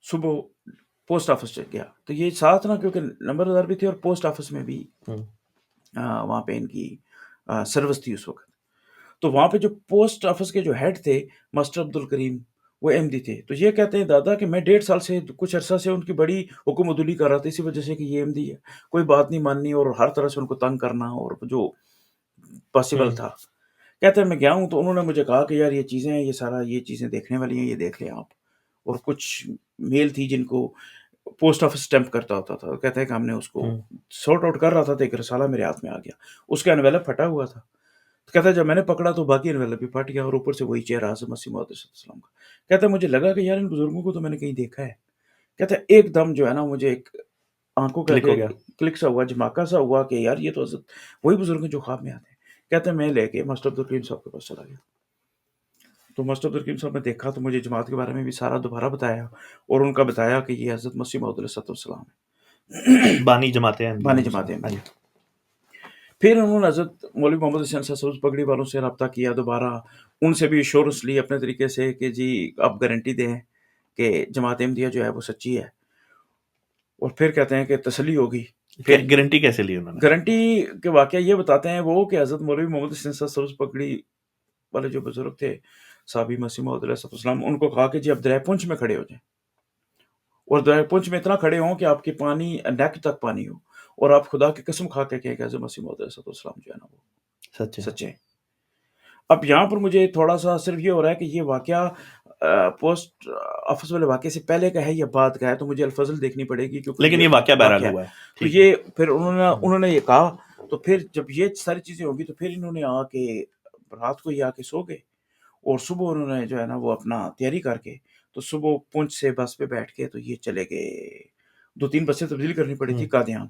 صبح پوسٹ آفس چل گیا، تو یہ ساتھ نا کیونکہ نمبر دار بھی تھے اور پوسٹ آفس میں بھی وہاں پہ ان کی سروس تھی اس وقت. تو وہاں پہ جو پوسٹ آفس کے جو ہیڈ تھے ماسٹر عبد الکریم، وہ احمدی تھے. تو یہ کہتے ہیں دادا کہ میں 1.5 سال سے کچھ عرصہ سے ان کی بڑی حکم عدولی کر رہا تھا، اسی وجہ سے کہ یہ احمدی ہے، کوئی بات نہیں ماننی اور ہر طرح سے ان کو تنگ کرنا اور جو پاسبل تھا. کہتے ہیں میں گیا ہوں تو انہوں نے مجھے کہا کہ یار یہ چیزیں ہیں، یہ چیزیں دیکھنے والی ہیں، یہ دیکھ لیں آپ. اور کچھ میل تھی جن کو پوسٹ آفس اسٹیمپ کرتا ہوتا تھا. کہتے ہیں کہ ہم نے اس کو سارٹ آؤٹ کر رہا تھا تو ایک رسالہ میرے ہاتھ میں آ گیا، اس کا انویلپ پھٹا ہوا تھا. کہتا ہے جب میں نے پکڑا تو باقی انویلپ بھی پھٹ گیا اور اوپر سے وہی چہرہ حضرت مسیح موعود علیہ السلام کا. کہتا ہے مجھے لگا کہ یار ان بزرگوں کو تو میں نے کہیں دیکھا ہے. کہتا ہے ایک دم جو ہے نا مجھے ایک آنکھوں کا کلک سا ہوا، جھماکا سا ہوا کہ یار یہ تو حضرت وہی بزرگ ہیں جو خواب میں آتے ہیں. کہتے ہیں میں لے کے ماسٹر عبد الکریم صاحب کے پاس چلا گیا. تو ماسٹر عبد الکریم صاحب نے دیکھا تو مجھے جماعت کے بارے میں بھی سارا دوبارہ بتایا اور ان کا بتایا کہ یہ حضرت مسیح موعود علیہ السلام ہے، بانی جماعتیں ہیں، بانی جماعتیں ہیں. پھر انہوں نے حضرت مولوی محمد حسین صاحب سبز پگڑی والوں سے رابطہ کیا دوبارہ، ان سے بھی ایشورنس لی اپنے طریقے سے کہ جی آپ گارنٹی دیں کہ جماعت احمدیہ جو ہے وہ سچی ہے. اور پھر کہتے ہیں کہ تسلی ہوگی. پھر گارنٹی کیسے لی انہوں نے؟ گارنٹی کے واقعہ یہ بتاتے ہیں وہ کہ حضرت مولوی محمد حسین صاحب سبز پگڑی والے جو بزرگ تھے صحابی مسیح موعود علیہ السلام، ان کو کہا کہ جی اب دریا پنچ میں کھڑے ہو جائیں اور دریا پنچ میں اتنا کھڑے ہوں کہ آپ کے پانی نیک تک پانی ہو اور آپ خدا کی قسم کھا کے کہیں کہ حضرت مسیح موعود علیہ السلام جو ہے نا وہ سچے. اب یہاں پر مجھے تھوڑا سا صرف یہ ہو رہا ہے کہ یہ واقعہ پوسٹ آفس والے واقعے سے پہلے کا ہے یا بعد کا ہے، تو مجھے الفضل دیکھنی پڑے گی کیونکہ لیکن یہ واقعہ بہرحال ہوا ہے. تو یہ پھر انہوں نے یہ کہا. تو پھر جب یہ ساری چیزیں ہوگی تو پھر انہوں نے آ کے رات کو ہی آ کے سو گئے اور صبح انہوں نے جو ہے نا وہ اپنا تیاری کر کے تو صبح پونچھ سے بس پہ بیٹھ کے تو یہ چلے گئے. 2-3 بسیں تبدیل کرنی پڑی تھی قادیان.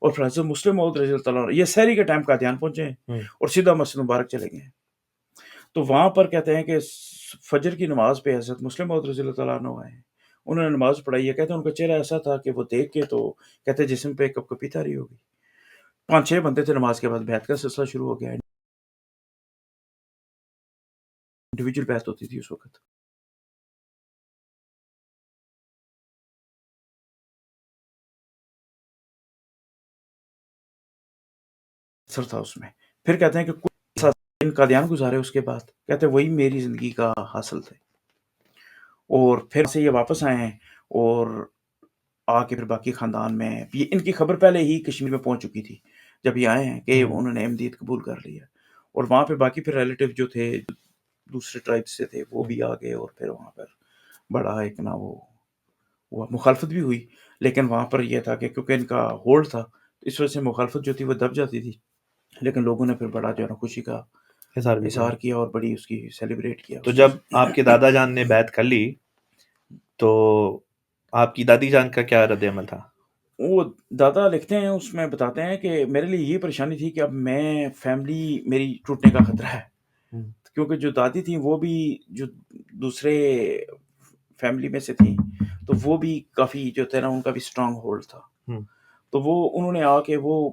اور پھر حضرت مسلم موعود رضی اللہ عنہ یہ سحری کے ٹائم قادیان پہنچے اور سیدھا مسجد مبارک چلے گئے. تو وہاں پر کہتے ہیں کہ فجر کی نماز پہ حضرت مسلم موعود رضی اللہ عنہ آئے ہیں، انہوں نے نماز پڑھائی ہے. کہتے ہیں ان کا چہرہ ایسا تھا کہ وہ دیکھ کے تو کہتے ہیں جسم پہ کپ کپی تاری ہو گئی. 5-6 بندے تھے، نماز کے بعد بیعت کا سلسلہ شروع ہو گیا. انڈیویجول بیعت ہوتی تھی اس وقت. سر تھا اس میں. پھر کہتے ہیں کہ کچھ دن قادیان گزارے اس کے بعد، کہتے ہیں وہی میری زندگی کا حاصل تھے. اور پھر سے یہ واپس آئے ہیں اور آ کے پھر باقی خاندان میں یہ ان کی خبر پہلے ہی کشمیر میں پہنچ چکی تھی جب یہ آئے ہیں کہ انہوں نے احمدیت قبول کر لیا. اور وہاں پہ باقی پھر ریلیٹیو جو تھے دوسرے ٹرائب سے تھے وہ بھی آ گئے اور پھر وہاں پر بڑا ایک نا وہ مخالفت بھی ہوئی. لیکن وہاں پر یہ تھا کہ کیونکہ ان کا ہولڈ تھا اس وجہ سے مخالفت جو تھی وہ دب جاتی تھی، لیکن لوگوں نے پھر بڑا جو ہے نا خوشی کا اظہار کیا اور بڑی اس کی سیلیبریٹ کیا. تو جب آپ کے دادا جان نے بیعت کر لی تو آپ کی دادی جان کا کیا رد عمل تھا؟ وہ دادا لکھتے ہیں اس میں بتاتے ہیں کہ میرے لیے یہ پریشانی تھی کہ اب میں فیملی میری ٹوٹنے کا خطرہ ہے، کیونکہ جو دادی تھیں وہ بھی جو دوسرے فیملی میں سے تھیں تو وہ بھی کافی جو تھے نا ان کا بھی اسٹرانگ ہولڈ تھا. تو وہ انہوں نے آ کے وہ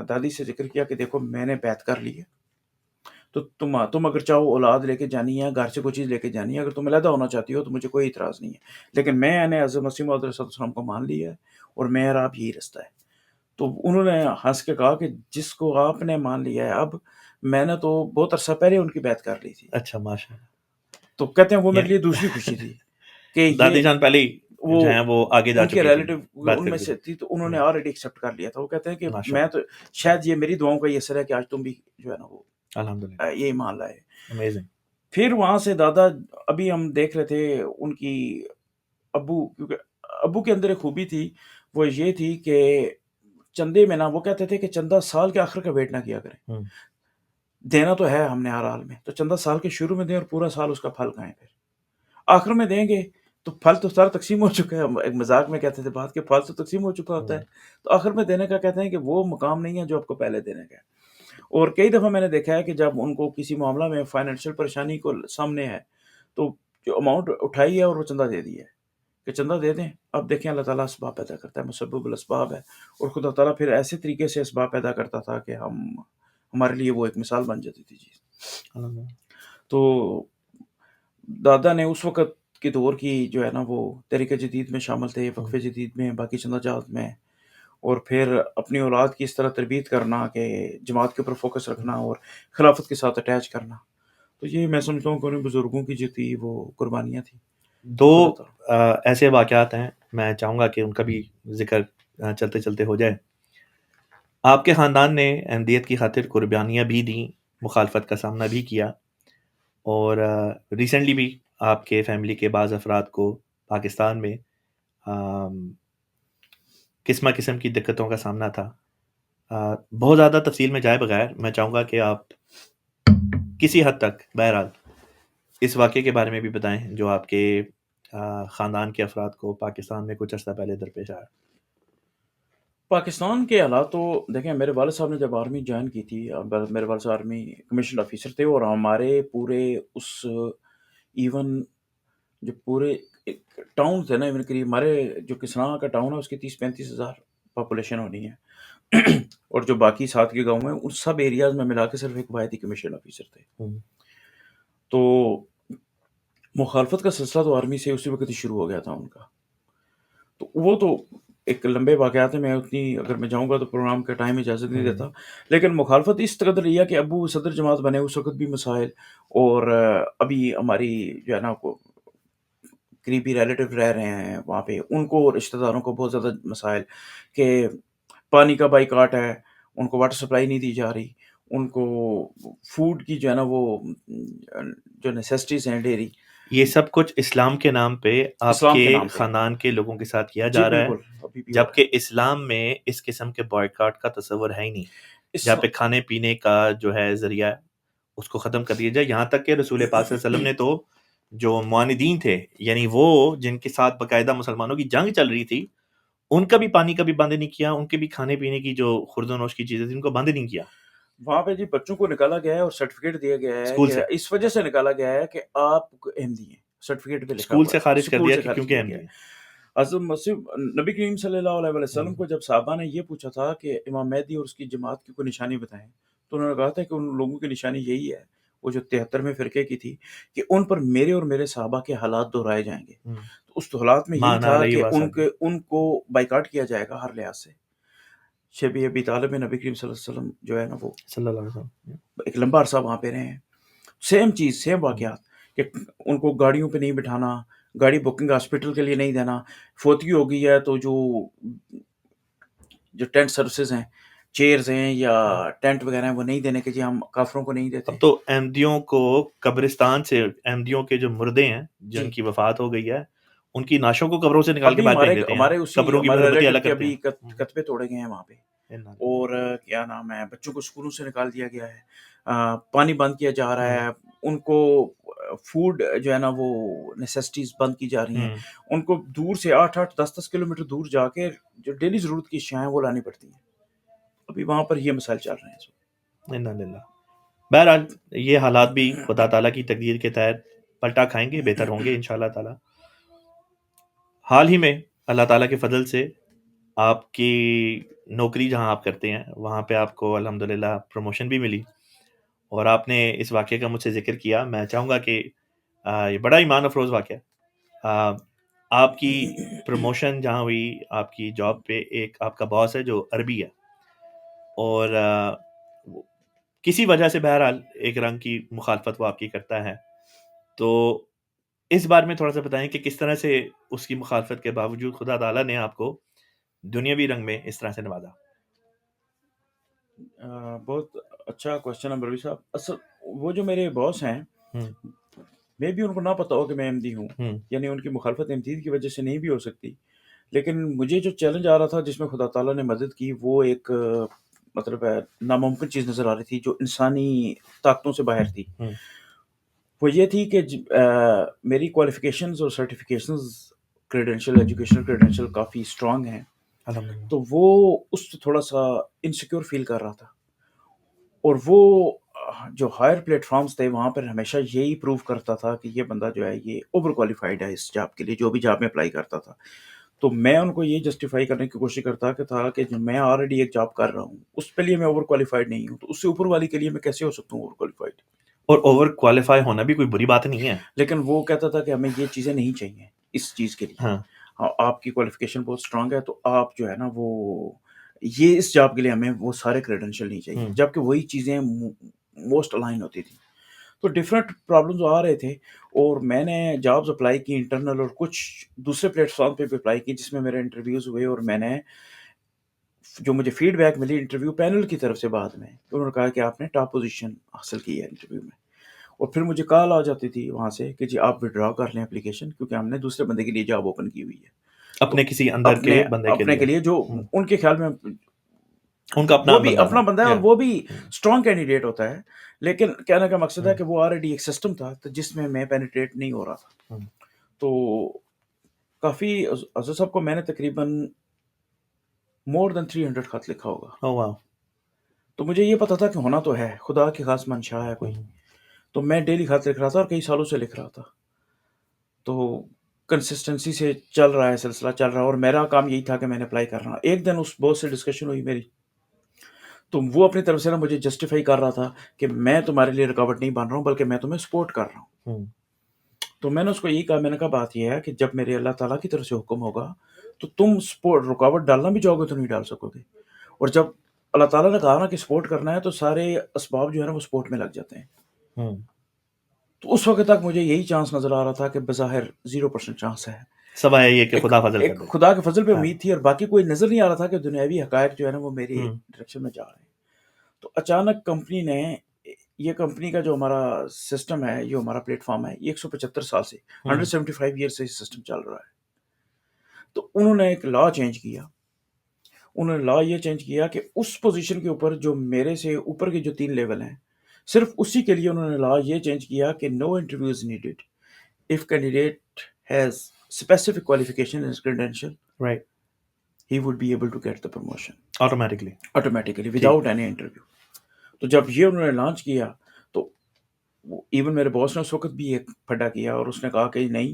دادی سے ذکر کیا کہ دیکھو میں نے بیعت کر لی ہے تو تم اگر چاہو اولاد لے کے جانی ہے، گھر سے کوئی چیز لے کے جانی ہے، اگر تم علیحدہ ہونا چاہتی ہو تو مجھے کوئی اعتراض نہیں ہے، لیکن میں نے حضرت مسیح موعود علیہ السلام کو مان لیا ہے اور میرا آپ یہی رستہ ہے. تو انہوں نے ہنس کے کہا کہ جس کو آپ نے مان لیا ہے، اب میں نے تو بہت عرصہ پہلے ان کی بیعت کر لی تھی. اچھا ماشاء اللہ. تو کہتے ہیں وہ میرے لیے دوسری خوشی تھی کہ دادی جان پہلے وہ آگے جا ان کے چکی ریلیٹیو ان میں سے تھی تو انہوں نے آلریڈی ایکسیپٹ کر لیا تھا. وہ کہتے ہیں کہ میں تو شاید یہ میری دعاؤں کا یہ اثر ہے کہ آج تم بھی جو ہے نا وہ الحمدللہ، یہ ایمان لائے. امیزنگ. پھر وہاں سے دادا، ابھی ہم دیکھ رہے تھے ان کی کیونکہ ابو کے اندر ایک خوبی تھی، وہ یہ تھی کہ چندے میں نا، وہ کہتے تھے کہ چندہ سال کے آخر کا ویٹ نہ کیا کریں. دینا تو ہے ہم نے ہر حال میں، تو چندہ سال کے شروع میں دیں اور پورا سال اس کا پھل کھائیں. پھر آخر میں دیں گے تو پھل تو سارا تقسیم ہو چکا ہے. ہم ایک مذاق میں کہتے تھے بات کہ پھل تو تقسیم ہو چکا ہوتا ہے، تو آخر میں دینے کا کہتے ہیں کہ وہ مقام نہیں ہے جو آپ کو پہلے دینے کا ہے. اور کئی دفعہ میں نے دیکھا ہے کہ جب ان کو کسی معاملہ میں فائنینشیل پریشانی کو سامنے ہے، تو جو اماؤنٹ اٹھائی ہے اور وہ چندہ دے دی ہے کہ چندہ دے دیں. اب دیکھیں اللہ تعالیٰ اسباب پیدا کرتا ہے، مسبب الاسباب ہے، اور خدا تعالیٰ پھر ایسے طریقے سے اسباب پیدا کرتا تھا کہ ہمارے لیے وہ ایک مثال بن جاتی تھی. تو دادا نے اس وقت کے دور کی جو ہے نا وہ طریقہ جدید میں شامل تھے، وقف جدید میں، باقی چندہ جات میں، اور پھر اپنی اولاد کی اس طرح تربیت کرنا کہ جماعت کے اوپر فوکس رکھنا اور خلافت کے ساتھ اٹیچ کرنا. تو یہ میں سمجھتا ہوں کہ ان بزرگوں کی جو تھی وہ قربانیاں تھیں. دو ایسے واقعات ہیں، میں چاہوں گا کہ ان کا بھی ذکر چلتے چلتے ہو جائے. آپ کے خاندان نے احمدیت کی خاطر قربانیاں بھی دیں، مخالفت کا سامنا بھی کیا، اور ریسنٹلی بھی آپ کے فیملی کے بعض افراد کو پاکستان میں قسم کی دقتوں کا سامنا تھا. بہت زیادہ تفصیل میں جائے بغیر میں چاہوں گا کہ آپ کسی حد تک بہرحال اس واقعے کے بارے میں بھی بتائیں جو آپ کے خاندان کے افراد کو پاکستان میں کچھ عرصہ پہلے درپیش آیا. پاکستان کے حالات تو دیکھیں، میرے والد صاحب نے جب آرمی جوائن کی تھی، میرے والد صاحب آرمی کمیشن آفیسر تھے، اور ہمارے پورے اس ایون جو پورے ٹاؤن تھے نا، ایون قریب ہمارے جو کسنا کا ٹاؤن ہے اس کی 30-35 ہزار پاپولیشن ہونی ہے، اور جو باقی ساتھ کے گاؤں ہیں ان سب ایریاز میں ملا کے صرف ایک واحد ہی کمیشن آفیسر تھے. تو مخالفت کا سلسلہ تو آرمی سے اسی وقت ہی شروع ہو گیا تھا ان کا. تو وہ تو ایک لمبے واقعات ہیں، میں اتنی اگر میں جاؤں گا تو پروگرام کا ٹائم اجازت نہیں دیتا. لیکن مخالفت اس قدر رہی ہے کہ ابو صدر جماعت بنے اس وقت بھی مسائل، اور ابھی ہماری جو ہے نا قریبی ریلیٹیو رہ رہے ہیں وہاں پہ، ان کو رشتہ داروں کو بہت زیادہ مسائل کہ پانی کا بائیکاٹ ہے، ان کو واٹر سپلائی نہیں دی جا رہی، ان کو فوڈ کی جو ہے نا وہ جو نیسیسٹیز ہیں ڈیری. یہ سب کچھ اسلام کے نام پہ آپ اسلام کے کے نام پہ خاندان کے لوگوں کے ساتھ کیا جی جا رہا ہے، بالکل ابھی بھی ہو رہا ہے. جبکہ اسلام میں اس قسم کے بائیکاٹ کا تصور ہے ہی نہیں، جہاں پہ کھانے پینے کا جو ہے ذریعہ اس کو ختم کر دیا جائے. یہاں تک کہ رسول پاک صلی اللہ علیہ وسلم نے تو جو معاندین تھے، یعنی وہ جن کے ساتھ باقاعدہ مسلمانوں کی جنگ چل رہی تھی، ان کا بھی پانی کا بھی بند نہیں کیا، ان کے بھی کھانے پینے کی جو خورد و نوش کی چیزیں تھیں ان کو بند نہیں کیا. وہاں پہ جی بچوں کو نکالا گیا ہے اور سرٹیفکیٹ دیا گیا ہے اسکول کہ سے اس وجہ سے نکالا گیا ہے کہ آپ احمدی ہیں، سرٹیفکیٹ پہ لکھا اسکول ہوا سے ہے، خارج کر اسکول دیا سے کہ خارج کیونکہ کیا احمدی گیا ہے. ہے. حضرت مسیح نبی کریم صلی اللہ علیہ وسلم کو جب صحابہ نے یہ پوچھا تھا کہ امام مہدی اور اس کی جماعت کی کوئی نشانی بتائیں، تو انہوں نے کہا تھا کہ ان لوگوں کی نشانی یہی ہے، وہ جو 73 فرقے کی تھی، کہ ان پر میرے اور میرے صحابہ کے حالات دہرائے جائیں گے. تو اس حالات میں یہی تھا کہ ان کو بائیکاٹ کیا جائے گا ہر لحاظ سے. شبی ابی طالب میں نبی کریم صلی اللہ علیہ وسلم جو ہے نا وہ صلی اللہ علیہ وسلم ایک لمبا عرصہ وہاں پہ رہے ہیں. سیم چیز، سیم واقعات کہ ان کو گاڑیوں پہ نہیں بٹھانا، گاڑی بکنگ ہاسپٹل کے لیے نہیں دینا، فوتگی ہو گئی ہے تو جو ٹینٹ سروسز ہیں، چیئرز ہیں یا ٹینٹ وغیرہ ہیں، وہ نہیں دینے کے جی ہم کافروں کو نہیں دیتے. اب تو احمدیوں کو قبرستان سے احمدیوں کے جو مردے ہیں جن کی وفات ہو گئی ہے ان کی نعشوں کو قبروں سے نکال کے ابھی باہر پھینک دیتے ہیں، قبروں کی مرمتی ریلیٹیو الگ کے کرتے ابھی ہیں. کتبے توڑے گئے ہیں وہاں پہ، اور کیا نام ہے، بچوں کو اسکولوں سے نکال دیا گیا ہے، پانی بند کیا جا رہا ہے، ان کو فوڈ جو ہے نا وہ نیسیسٹیز بند کی جا رہی ہیں، ان کو دور سے 8-8 10-10 کلومیٹر دور جا کے جو ڈیلی ضرورت کی اشیاء ہیں وہ لانی پڑتی ہیں. ابھی وہاں پر یہ مسائل چل رہے ہیں. انا للہ. بہرحال یہ حالات بھی خدا تعالیٰ کی تقدیر کے تحت پلٹا کھائیں گے، بہتر ہوں گے انشاءاللہ تعالیٰ. حال ہی میں اللہ تعالیٰ کے فضل سے آپ کی نوکری جہاں آپ کرتے ہیں وہاں پہ آپ کو الحمدللہ پروموشن بھی ملی، اور آپ نے اس واقعے کا مجھ سے ذکر کیا. میں چاہوں گا کہ یہ بڑا ایمان افروز واقعہ، آپ کی پروموشن جہاں ہوئی، آپ کی جاب پہ ایک آپ کا باس ہے جو عربی ہے، اور کسی وجہ سے بہرحال ایک رنگ کی مخالفت وہ آپ کی کرتا ہے. تو اس بارے میں تھوڑا سا بتائیں کہ کس طرح سے اس کی مخالفت کے باوجود خدا تعالیٰ نے آپ کو دنیاوی رنگ میں اس طرح سے نوازا. بہت اچھا کوشچن ہے مروی صاحب. اصل وہ جو میرے باس ہیں میں بھی ان کو نہ پتا ہو کہ میں احمدی ہوں, یعنی ان کی مخالفت احمدیت کی وجہ سے نہیں بھی ہو سکتی, لیکن مجھے جو چیلنج آ رہا تھا جس میں خدا تعالیٰ نے مدد کی, وہ ایک مطلب ہے ناممکن چیز نظر آ رہی تھی جو انسانی طاقتوں سے باہر تھی. وہ یہ تھی کہ میری کوالیفیکیشنز اور سرٹیفکیشنز کریڈینشیل, ایجوکیشنل کریڈینشیل کافی اسٹرانگ ہیں, تو وہ اس سے تھوڑا سا انسیکیور فیل کر رہا تھا. اور وہ جو ہائر پلیٹ فارمز تھے وہاں پر ہمیشہ یہی پروو کرتا تھا کہ یہ بندہ جو ہے یہ اوور کوالیفائڈ ہے اس جاب کے لیے, جو بھی جاب میں اپلائی کرتا تھا. تو میں ان کو یہ جسٹیفائی کرنے کی کوشش کرتا کہ جو میں آلریڈی ایک جاب کر رہا ہوں اس پہ لیے میں اوور کوالیفائڈ نہیں ہوں, تو اس سے اوپر والی کے لیے میں کیسے ہو سکتا ہوں اوور کوالیفائڈ. اور اوور کوالیفائی ہونا بھی کوئی بری بات نہیں ہے, لیکن وہ کہتا تھا کہ ہمیں یہ چیزیں نہیں چاہیے اس چیز کے لیے, آپ کی کوالیفیکیشن بہت اسٹرانگ ہے تو آپ جو ہے نا وہ یہ اس جاب کے لیے ہمیں وہ سارے کریڈینشیل نہیں چاہیے, جبکہ وہی چیزیں موسٹ الائن ہوتی تھیں. تو ڈفرینٹ پرابلمز آ رہے تھے, اور میں نے جابز اپلائی کی انٹرنل اور کچھ دوسرے پلیٹ فارم پہ بھی اپلائی کی جس میں میرے انٹرویوز ہوئے, اور میں نے جو مجھے فیڈ بیک ملی انٹرویو پینل کی طرف سے بعد میں, انہوں نے کہا کہ آپ نے ٹاپ پوزیشن حاصل کی ہے انٹرویو میں. اور پھر مجھے کال آ جاتی تھی وہاں سے کہ جی آپ وڈرا کر لیں اپلیکیشن, کیونکہ ہم نے دوسرے بندے کے لیے جاب اوپن کی ہوئی ہے, اپنے کسی اندر کے بندے اپنے کے لیے جو ان کے خیال میں ان کا وہ بھی اپنا بندہ ہے اور وہ بھی اسٹرانگ کینڈیڈیٹ ہوتا ہے, لیکن کہنے کا مقصد ہے کہ وہ آلریڈی ایک سسٹم تھا جس میں پینیٹریٹ نہیں ہو رہا تھا. تو کافی اظہر صاحب کو میں نے تقریباً مور دین 300 خط لکھا ہوگا. تو مجھے یہ پتا تھا کہ ہونا تو ہے, خدا کی خاص منشا ہے کوئی. تو میں ڈیلی خط لکھ رہا تھا اور کئی سالوں سے لکھ رہا تھا, تو کنسسٹنسی سے چل رہا ہے, سلسلہ چل رہا ہے, اور میرا کام یہی تھا کہ میں نے اپلائی کرنا. ایک دن اس بہت سے ڈسکشن ہوئی میری, تو وہ اپنی طرف سے نا مجھے جسٹیفائی کر رہا تھا کہ میں تمہارے لیے رکاوٹ نہیں بن رہا ہوں بلکہ میں تمہیں سپورٹ کر رہا ہوں. تو میں نے اس کو یہی کہا, میں نے کہا بات یہ ہے کہ جب میرے اللہ تعالیٰ کی طرف سے حکم ہوگا تو تم سپورٹ رکاوٹ ڈالنا بھی چاہو گے تو نہیں ڈال سکو گے, اور جب اللہ تعالیٰ نے کہا نا کہ سپورٹ کرنا ہے تو سارے اسباب جو ہے نا وہ سپورٹ میں لگ جاتے ہیں. تو اس وقت تک مجھے یہی چانس نظر آ رہا تھا کہ بظاہر 0% چانس ہے, سوائے یہ کہ خدا فضل ایک کر دے, خدا کے فضل پہ امید تھی, اور باقی کوئی نظر نہیں آ رہا تھا کہ دنیاوی حقائق جو ہے نا وہ میری ڈائریکشن میں جا رہے ہیں. تو اچانک کمپنی نے, یہ کمپنی کا جو ہمارا سسٹم ہے, یہ ہمارا پلیٹ فارم ہے, یہ 175 سال سے 175 ایئر سے سسٹم چل رہا ہے. تو انہوں نے ایک لا چینج کیا, انہوں نے لا یہ چینج کیا کہ اس پوزیشن کے اوپر جو میرے سے اوپر کے جو 3 لیول ہیں, صرف اسی کے لیے انہوں نے لا یہ چینج کیا کہ no interview is needed if candidate has specific qualification and credential, right, he would be able to get the promotion automatically without any interview. تو جب یہ انہوں نے لانچ کیا تو ایون میرے باس نے اس وقت بھی ایک پھڈا کیا, اور اس نے کہا کہ نہیں,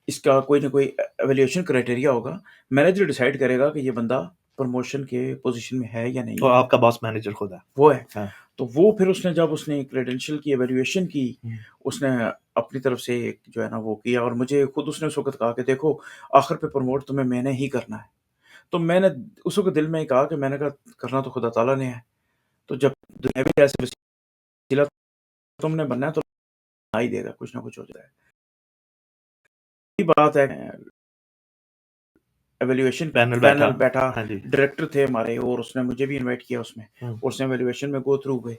اس کا کوئی نہ کوئی ایویلیوشن کرائٹیریا ہوگا, مینیجر ڈیسائیڈ کرے گا کہ یہ بندہ پروموشن کے پوزیشن میں ہے یا نہیں. اور آپ کا باس مینیجر خود ہے, وہ ہے. تو وہ پھر اس نے جب اس نے کریڈینشیل کی ایویلیوشن کی, اس نے اپنی طرف سے جو ہے نا وہ کیا, اور مجھے خود اس نے اس وقت کہا کہ دیکھو آخر پہ پروموٹ تمہیں میں نے ہی کرنا ہے. تو میں نے اس وقت دل میں ہی کہا کہ میں نے کہا کرنا تو خدا تعالیٰ نے ہے, تو جب دنیاوی ایسے وسیلہ تم نے بننا ہے تو آ ہی دے گا, کچھ نہ کچھ ہو جائے گا. یہ بات ہے, ایویلیوشن پینل بیٹھا, ڈائریکٹر تھے ہمارے, اور اس نے مجھے بھی انوائٹ کیا اس میں, اور اس نے ایویلیوشن میں گو تھرو ہوئے.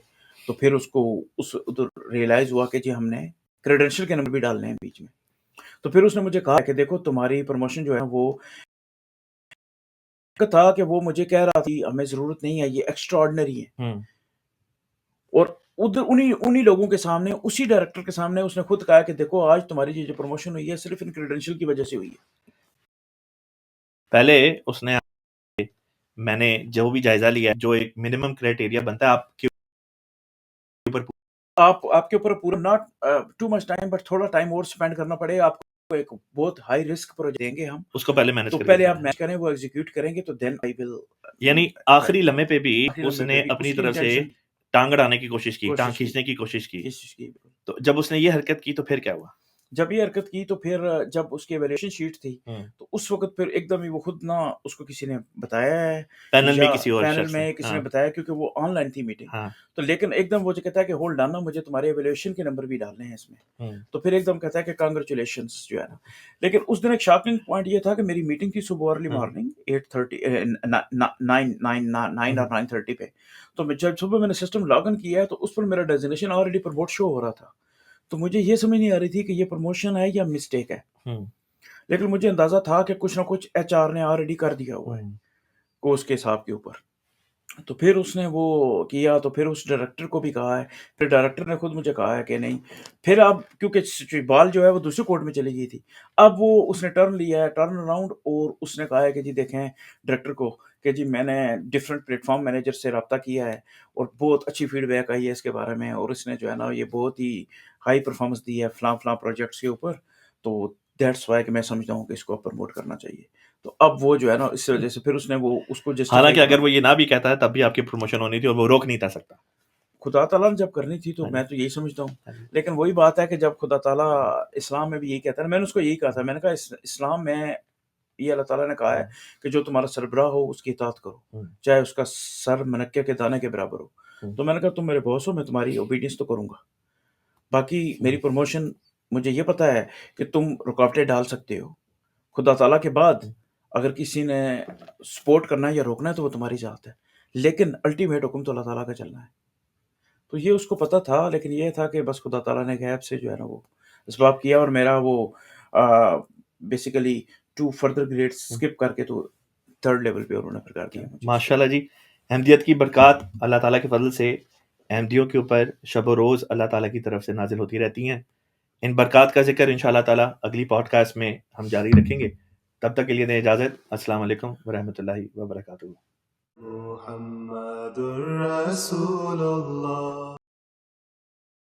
تو پھر اس کو ادھر ریئلائز ہوا کہ جی ہم نے کریڈینشیل کے نمبر بھی ڈالنے ہیں بیچ میں. تو پھر اس نے مجھے کہا کہ دیکھو تمہاری پروموشن جو ہے وہ تھا کہ وہ مجھے کہہ رہا تھی ہمیں ضرورت نہیں ہے, یہ ایکسٹرا آرڈنری ہے. اور ادھر انہی لوگوں کے سامنے, اسی ڈائریکٹر کے سامنے اس نے خود کہا کہ دیکھو آج تمہاری جو پروموشن ہوئی ہے صرف ان کریڈینشیل کی وجہ سے ہوئی ہے. پہلے اس نے, میں نے جو بھی جائزہ لیا, جو ایک منیمم کرائٹیریا بنتا ہے آپ کے آپ کے اوپر پورا not too much time but تھوڑا ٹائم اور سپینڈ کرنا پڑے. آپ کو ایک بہت ہائی رسک پروجیکٹ دیں گے ہم, اس کو پہلے مینج تو پہلے آپ مینج کریں, وہ ایگزیکیوٹ کریں گے تو دین آئی ول, یعنی آخری لمحے پہ بھی اس نے اپنی طرف سے ٹانگ اڑانے کی کوشش کی, ٹانگ کھینچنے کی کوشش کی. تو جب اس نے یہ حرکت کی تو پھر کیا ہوا؟ جب یہ حرکت کی تو پھر جب اس کی ایویلیوشن شیٹ تھی تو اس وقت پھر ایک دم ہی وہ خود نہ اس کو کسی نے بتایا ہے پینل میں یا کسی اور پینل شخص نے، میں کسی نے ہاں بتایا، کیونکہ وہ آن لائن تھی میٹنگ. ہاں تو لیکن ایک دم وہ جو کہتا ہے کہ ہولڈ آن نا، مجھے تمہارے ایویلیوشن کے نمبر بھی ڈالنے ہیں اس میں. ہوں، تو پھر ایک دم کہتا ہے کہ کانگریچولیشنز جو ہے نا. لیکن اس دن ایک شاکنگ پوائنٹ یہ تھا کہ میری میٹنگ تھی صبح ارلی ہاں مارننگ 8:30 9 اور 9:30 پہ. تو جب صبح میں نے سسٹم لاگ ان کیا ہے تو اس پر میرا ڈیزگنیشن آلریڈی پروموٹ شو ہو رہا تھا. تو مجھے یہ سمجھ نہیں آ رہی تھی کہ یہ پروموشن ہے یا مسٹیک ہے. ہوں، لیکن مجھے اندازہ تھا کہ کچھ نہ کچھ ایچ آر نے آلریڈی کر دیا ہوا ہے کوس کے حساب کے اوپر. تو پھر اس نے وہ کیا تو پھر اس ڈائریکٹر کو بھی کہا ہے. پھر ڈائریکٹر نے خود مجھے کہا ہے کہ نہیں. پھر اب کیونکہ بال جو ہے وہ دوسرے کورٹ میں چلی گئی تھی، اب وہ اس نے ٹرن لیا ہے، ٹرن اراؤنڈ، اور اس نے کہا ہے کہ جی دیکھیں ڈائریکٹر کو کہ جی میں نے ڈفرینٹ پلیٹ فارم مینیجر سے رابطہ کیا ہے اور بہت اچھی فیڈ بیک آئی ہے اس کے بارے میں، اور اس نے جو ہے نا یہ بہت ہی ہائی پرفارمنس دی ہے فلاں فلاں پروجیکٹس کے اوپر. تو دیٹس وائی کہ میں سمجھتا ہوں کہ اس کو پروموٹ کرنا چاہیے. تو اب وہ جو ہے نا اس وجہ سے پھر اس نے وہ اس کو جسٹیفائی حالانکہ کیا. اگر وہ یہ نہ بھی کہتا ہے تب بھی آپ کی پروموشن ہونی تھی اور وہ روک نہیں تھا سکتا. خدا تعالیٰ نے جب کرنی تھی تو ہاں جی، میں تو یہی سمجھتا ہوں. ہاں جی، لیکن وہی بات ہے کہ جب خدا تعالیٰ اسلام میں بھی یہی کہتا ہے، میں نے اس کو یہی کہا تھا، میں نے کہا اسلام میں یہ اللہ تعالیٰ نے کہا ہے کہ جو تمہارا سربراہ ہو اس کی اطاعت کرو، چاہے اس کا سر منکے کے دانے کے برابر ہو. تو میں نے کہا تم میرے باس ہو، میں تمہاری اوبیڈینس تو کروں گا. باقی میری پروموشن مجھے یہ پتا ہے کہ تم رکاوٹیں ڈال سکتے ہو. خدا تعالیٰ کے بعد اگر کسی نے سپورٹ کرنا ہے یا روکنا ہے تو وہ تمہاری ذات ہے، لیکن الٹیمیٹ حکم تو اللہ تعالیٰ کا چلنا ہے. تو یہ اس کو پتا تھا، لیکن یہ تھا کہ بس خدا تعالیٰ نے غیب سے جو ہے نا وہ اسباب کیا، اور میرا وہ بیسیکلی 2 فردر گریڈ اسکپ کر کے تو 3rd لیول پہ انہوں نے پھر کر دیا مجھے. ماشاء اللہ جی. احمدیت کی برکات اللہ تعالیٰ کے فضل سے احمدیوں کے اوپر شب و روز اللہ تعالیٰ کی طرف سے نازل ہوتی رہتی ہیں. ان برکات کا ذکر انشاءاللہ تعالیٰ اگلی پوڈ کاسٹ میں ہم جاری رکھیں گے. تب تک کے لیے دیں اجازت. السلام علیکم ورحمۃ اللہ وبرکاتہ. محمد رسول اللہ.